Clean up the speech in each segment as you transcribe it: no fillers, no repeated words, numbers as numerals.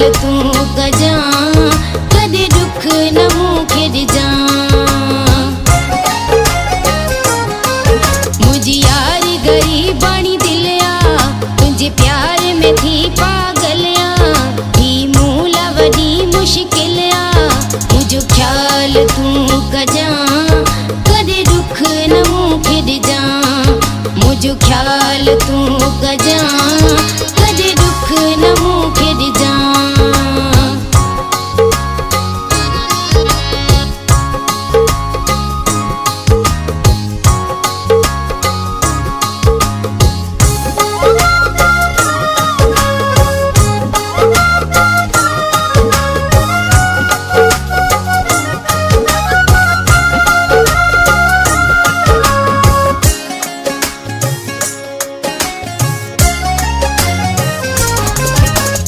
तू कजा कदे दुख न मूं खिड़ जा मुझी यार गई बाणी दिलिया तुझे प्यार में थी पागलिया थी मूला वडी मुश्किलिया मुझो ख्याल तू कजा कदे दुख न मूं खिड़ जा मुझो ख्याल तू कजा कदे दुख न मूं खिड़ जा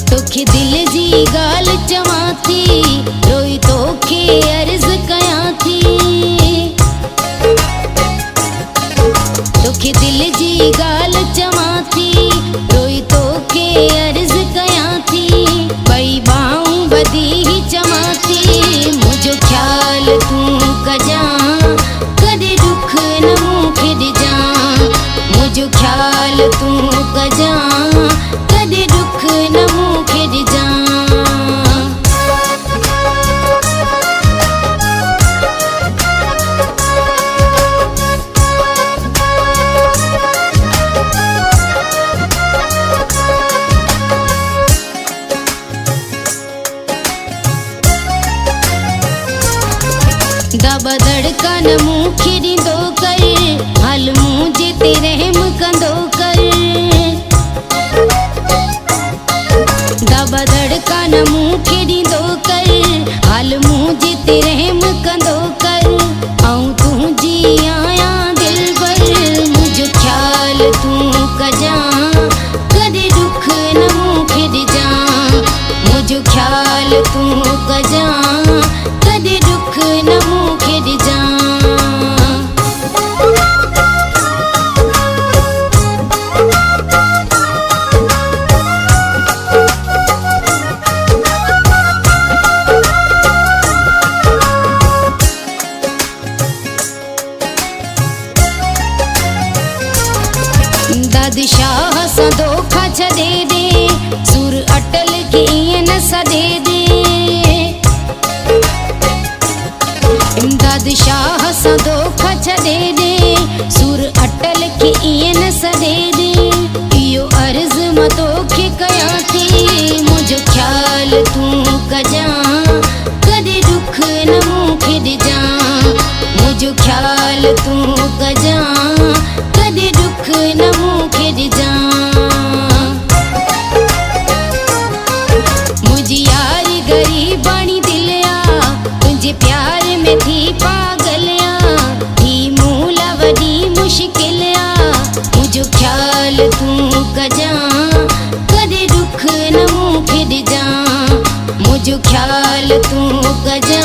तोखे दिल जी गाल चवां थी रोई तोखे अर्ज कयां थी तोखे दिल जी गाल चवां थी रोई तोखे अर्ज कयां थी बई बाऊं बधी ही चवां थी मुझो ख्याल तू कजा कदे दुख न मूं खिड़ जा मुझो ख्याल तू कजा कदे दुख न मूं खिड़ जा दब धड़कन मूं खिड़ींदो कर हल मूं जिते रहम कंदो कर दब धड़कन मूं खिड़ींदो कर हल मूं जिते रहम कंदो कर ऐं तुंहिंजी आहियां दिलबर मुझो ख्याल तू कजा कदे दुख न मूं खिड़ जा मुझो ख्याल तू कजा कदे दुख न मूं खिड़ जा दादशाह सां धोखा छॾे दे सुर अटल खे ईअं न सॾे दे दादशाह सां धोखा छॾे दे सुर अटल खे ईअं न सॾे दे इहो अर्ज़ मां तोखे कयां थी मुझो ख्याल तू कजा कदे दुख न मूं खिड़ जा मुझो ख्याल तू कजा कदे दुख न मूं खिड़ जा मुझी यार गई बाणी दिलिया तुझे प्यार में थी पागलिया थी मूला वडी मुश्किलिया मुझो ख्याल तू कजा कदे दुख न मूं खिड़ जा मुझो ख्याल तू कजा